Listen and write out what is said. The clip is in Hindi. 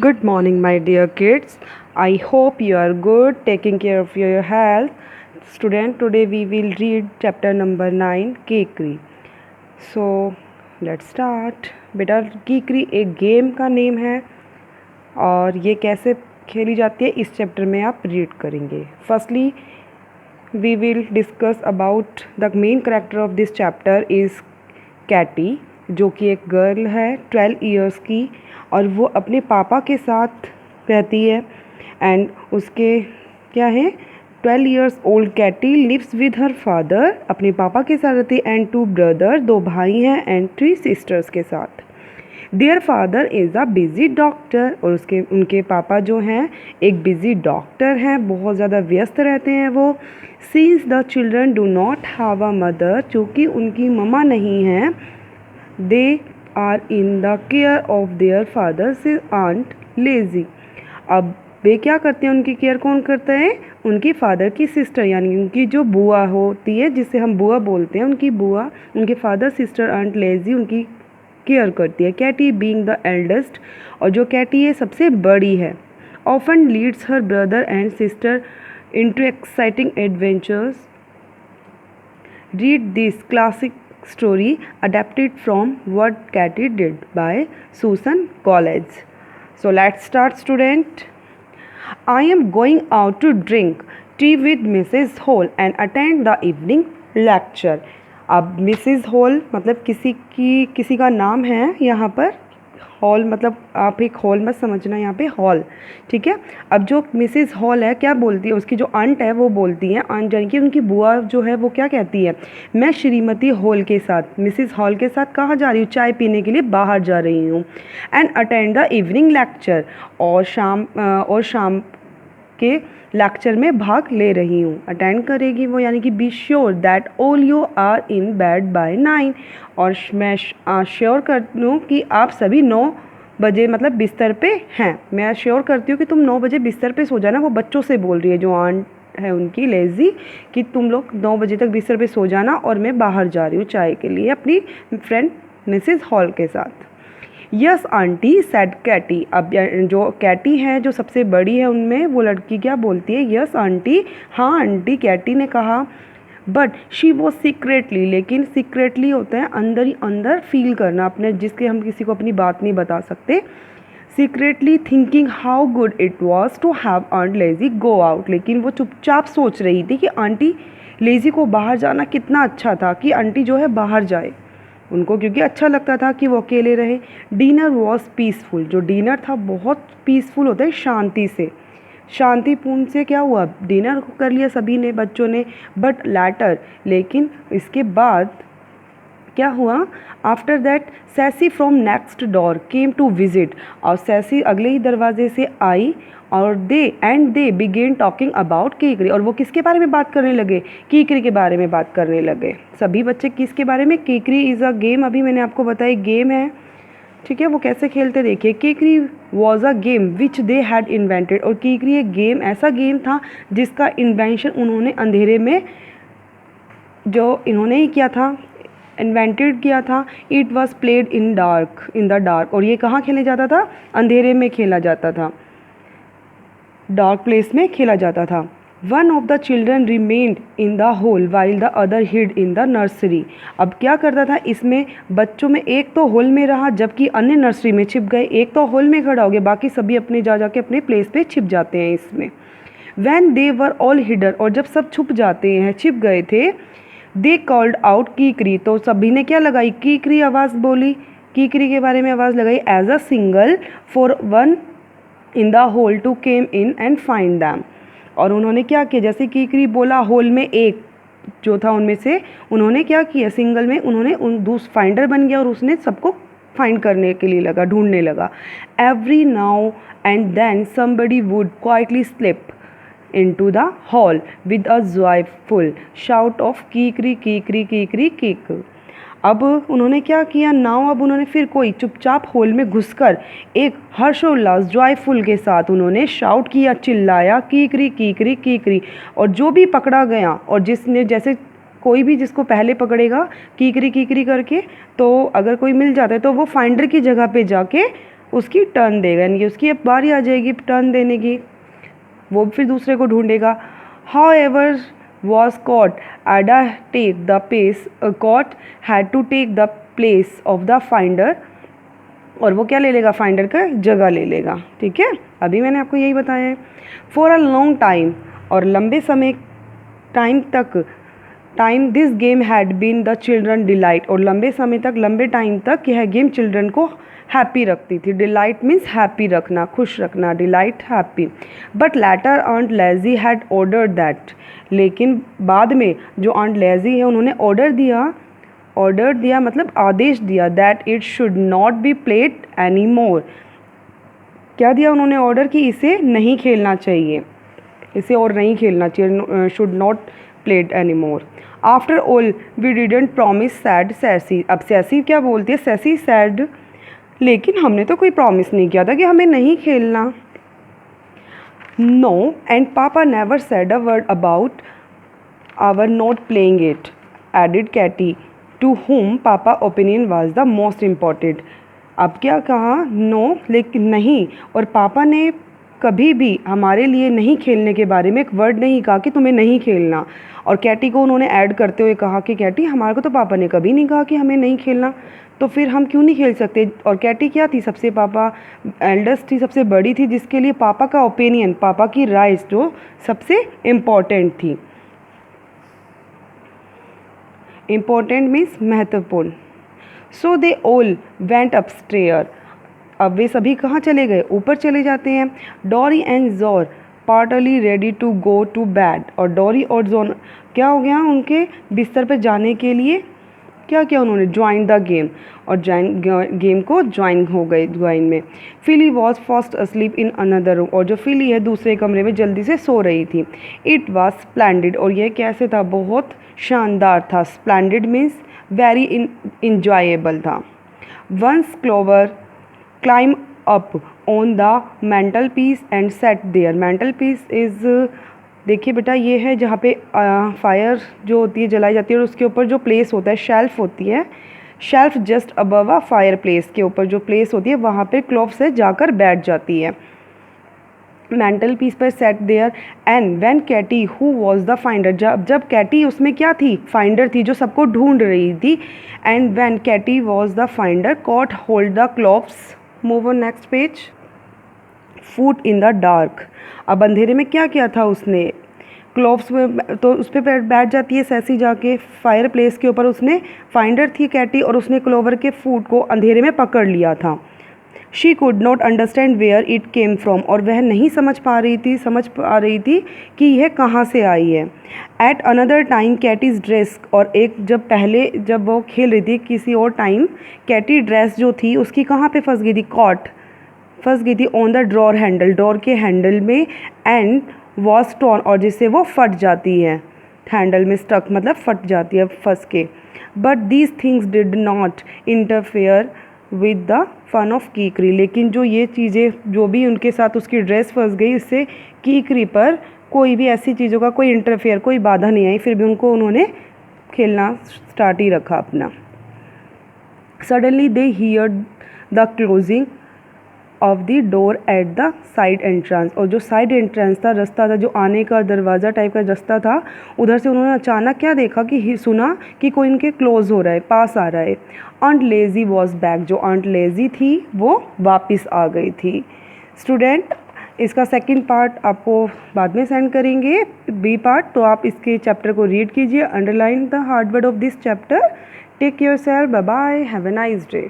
Good morning, my dear kids. I hope you are good, taking care of your health. Student, today we will read chapter number 9, Kikri. So, let's start. बेटा कीकरी एक गेम का नेम है और ये कैसे खेली जाती है इस चैप्टर में आप रीड करेंगे. Firstly we will discuss about the main character of this chapter is Katy, जो कि एक गर्ल है 12 इयर्स की और वो अपने पापा के साथ रहती है. एंड उसके क्या है 12 years old Katy lives with her father, अपने पापा के साथ रहती है. एंड 2 ब्रदर, 2 भाई हैं. एंड 3 सिस्टर्स के साथ. Their father is a busy doctor, और उनके पापा जो हैं एक बिज़ी डॉक्टर हैं, बहुत ज़्यादा व्यस्त रहते हैं वो. Since the children do not have a mother, चूँकि उनकी ममा नहीं हैं, they are in the care of their father's aunt Izzie. अब वे क्या करते हैं, उनकी केयर कौन करता है, उनकी फादर की सिस्टर, यानी उनकी जो बुआ होती है जिसे हम बुआ बोलते हैं, उनकी बुआ, उनके फादर सिस्टर आंट लेज़ी उनकी केयर करती है. कैटी बीइंग द एल्डेस्ट, और जो कैटी है सबसे बड़ी है, often Leeds her brother and sister into exciting adventures. Read this classic story adapted from What Katy Did by Susan College. So let's start, student. I am going out to drink tea with Mrs. Hall and attend the evening lecture. अब मिसेस हॉल मतलब किसी का नाम है यहाँ पर. हॉल मतलब आप एक हॉल मत समझना यहाँ पे, हॉल, ठीक है. अब जो मिसेस हॉल है क्या बोलती है, उसकी जो आंट है वो बोलती है, आंट यानी कि उनकी बुआ जो है वो क्या कहती है, मैं श्रीमती हॉल के साथ, मिसेस हॉल के साथ कहाँ जा रही हूँ, चाय पीने के लिए बाहर जा रही हूँ. And attend the evening lecture, और शाम के लेक्चर में भाग ले रही हूँ. अटेंड करेगी वो, यानी कि be sure that all you are in bed by 9, और मैं श्योर कर लूँ कि आप सभी 9 बजे मतलब बिस्तर पे हैं. मैं श्योर करती हूँ कि तुम 9 बजे बिस्तर पे सो जाना. वो बच्चों से बोल रही है, जो आंट है उनकी लेज़ी, कि तुम लोग 9 बजे तक बिस्तर पे सो जाना और मैं बाहर जा रही हूँ चाय के लिए अपनी फ्रेंड मिसेस हॉल के साथ. Yes auntie said Katy. अब जो कैटी है जो सबसे बड़ी है उनमें, वो लड़की क्या बोलती है, यस आंटी, हाँ आंटी, कैटी ने कहा. बट शी वो सीक्रेटली, लेकिन सीक्रेटली होता है अंदर ही अंदर फील करना अपने, जिसके हम किसी को अपनी बात नहीं बता सकते. Secretly thinking how good it was to have aunt Izzie go out. लेकिन वो चुपचाप सोच रही थी कि आंटी लेज़ी को बाहर जाना कितना अच्छा था, कि आंटी जो है बाहर जाए उनको, क्योंकि अच्छा लगता था कि वो अकेले रहे. Dinner was peaceful. जो डिनर था बहुत पीसफुल होता है, शांति से, शांतिपूर्ण से. क्या हुआ, डिनर कर लिया सभी ने, बच्चों ने. बट लैटर, लेकिन इसके बाद क्या हुआ, after that Cecy from next door came to visit. और सैसी अगले ही दरवाजे से आई, और they began talking about Kikeri. और वो किसके बारे में बात करने लगे, कीकरी के बारे में बात करने लगे. सभी बच्चे किसके बारे में, कीकरी इज़ अ गेम, अभी मैंने आपको बताया गेम है, ठीक है. वो कैसे खेलते देखिए. Kikri was a game which they had invented. और कीकरी एक गेम, ऐसा गेम था जिसका इन्वेंशन उन्होंने अंधेरे में, जो इन्होंने ही किया था, इन्वेंटेड किया था. It was played in the dark. और ये कहाँ खेला जाता था, अंधेरे में खेला जाता था, डार्क प्लेस में खेला जाता था. One of the children remained in the hole while the other hid in the nursery. अब क्या करता था इसमें, बच्चों में एक तो होल में रहा जबकि अन्य नर्सरी में छिप गए. एक तो होल में खड़ा हो गया, बाकी सभी अपने जाके अपने प्लेस पे छिप जाते हैं इसमें. When they were all header, और जब सब छुप जाते हैं, छिप गए थे, दे कॉल्ड आउट कीकरी. तो सभी ने क्या लगाई, कीकरी आवाज़ बोली, कीकरी के बारे में आवाज़ लगाई. As a single for one in the hole to came in and find them. और उन्होंने क्या किया, जैसे कीकरी बोला, होल में एक जो था उनमें से, उन्होंने क्या किया, सिंगल में उन्होंने फाइंडर बन गया और उसने सबको फाइंड करने के लिए लगा, ढूंढने लगा. Every now and then somebody would quietly slip into the hall with a joyful shout of Kikri Kikri Kikri कीक. अब उन्होंने क्या किया, नाउ अब उन्होंने फिर कोई चुपचाप होल में घुसकर एक हर्षोल्लास जॉयफुल के साथ उन्होंने शाउट किया, चिल्लाया, कीकरी कीकरी कीकरी. और जो भी पकड़ा गया, और जिसने, जैसे कोई भी जिसको पहले पकड़ेगा कीकरी कीकरी करके, तो अगर कोई मिल जाता है तो वो फाइंडर की जगह पे जाके उसकी टर्न देगा, यानी कि उसकी अब बारी आ जाएगी टर्न देने की, वो फिर दूसरे को ढूंढेगा. However was caught Ada take the pace caught had to take the place of the finder, और वो क्या ले लेगा, फाइंडर का जगह ले लेगा. ठीक है, अभी मैंने आपको यही बताया है. फॉर अ लॉन्ग टाइम, और लंबे समय time this game had been the children delight, और लंबे समय तक, लंबे टाइम तक यह गेम चिल्ड्रन को हैप्पी रखती थी. डिलाइट मीन्स हैप्पी रखना, खुश रखना, delight happy. But later aunt Izzie had order that, लेकिन बाद में जो आंट लेजी है उन्होंने ऑर्डर दिया मतलब आदेश दिया, that it should not be played any मोर. क्या दिया उन्होंने ऑर्डर, कि इसे नहीं खेलना चाहिए, इसे और नहीं खेलना चाहिए, should not played any more. After all we didn't promise said Cecy. अब सैसी क्या बोलती है, सैसी सैड, लेकिन हमने तो कोई प्रॉमिस नहीं किया था कि हमें नहीं खेलना. No, and papa never said a word about our not playing it, added Katy, to whom papa opinion was the most important. अब क्या कहा, नो, लेकिन नहीं, और पापा ने कभी भी हमारे लिए नहीं खेलने के बारे में एक वर्ड नहीं कहा कि तुम्हें नहीं खेलना. और कैटी को उन्होंने ऐड करते हुए कहा कि कैटी, हमारे को तो पापा ने कभी नहीं कहा कि हमें नहीं खेलना, तो फिर हम क्यों नहीं खेल सकते. और कैटी क्या थी, सबसे पापा एल्डेस्ट थी, सबसे बड़ी थी, जिसके लिए पापा का ओपिनियन, पापा की राय जो सबसे इम्पॉर्टेंट थी. इम्पोर्टेंट मीन्स महत्वपूर्ण. सो दे ऑल वेंट अपस्टेयर. अब वे सभी कहाँ चले गए, ऊपर चले जाते हैं. Dorry and John partly ready to go to bed, और डोरी और जोन क्या हो गया, उनके बिस्तर पर जाने के लिए क्या किया उन्होंने, ज्वाइन द गेम, और गेम को ज्वाइन हो गए ज्वाइन में. Filli was fast asleep in another room, और जो फिली है दूसरे कमरे में जल्दी से सो रही थी. इट वॉज स्प्लेंडिड, और यह कैसे था, बहुत शानदार था. स्प्लेंडिड मीन्स वेरी इंजॉयबल था. Once Clover climb up on the mantelpiece and sat there. Mantelpiece is, देखिए बेटा, ये है जहाँ पे फायर जो होती है जलाई जाती है, और उसके ऊपर जो प्लेस होता है, शेल्फ होती है, shelf just above a fire place के ऊपर जो प्लेस होती है वहाँ पे क्लोव से जाकर बैठ जाती है. मेंटल पीस पर sat there. And when Katy who was the finder, जब कैटी उसमें क्या थी, फाइंडर थी, जो सबको ढूंढ रही थी. And when Katy was the finder caught hold the Clover's. Move on next page. Foot in the dark. अब अंधेरे में क्या किया था उसने, क्लोव्स में, तो उस पर बैठ जाती है सैसी जाके फायर प्लेस के ऊपर. उसने, फाइंडर थी कैटी, और उसने क्लोवर के फूट को अंधेरे में पकड़ लिया था. She could not understand where it came from, और वह नहीं समझ पा रही थी कि यह कहाँ से आई है. एट अनदर टाइम कैटीज ड्रेस, और एक जब वो खेल रही थी किसी और टाइम, कैटी ड्रेस जो थी उसकी कहाँ पे फंस गई थी, फंस गई थी on the drawer handle, door के हैंडल में. एंड वॉज टॉर्न, और जिससे वो फट जाती है, हैंडल में स्टक मतलब फट जाती है फंस के. But these things did not interfere with the fun of Kikri, लेकिन जो ये चीज़ें जो भी उनके साथ उसकी ड्रेस फंस गई, इससे कीकरी पर कोई भी ऐसी चीज़ों का कोई इंटरफेयर, कोई बाधा नहीं आई. फिर भी उन्होंने खेलना स्टार्ट ही रखा अपना. Suddenly they heard the closing of the door at the side entrance, और जो साइड एंट्रेंस था, रास्ता था, जो आने का दरवाज़ा टाइप का रास्ता था, उधर से उन्होंने अचानक क्या देखा कि सुना कि कोई इनके क्लोज हो रहा है, पास आ रहा है. आंट लेज़ी वॉज बैक, जो आंट लेज़ी थी वो वापस आ गई थी. स्टूडेंट, इसका सेकंड पार्ट आपको बाद में सेंड करेंगे, बी पार्ट. तो आप इसके चैप्टर को रीड कीजिए, underline the hard word of this chapter. Take care self, bye bye, have a nice day.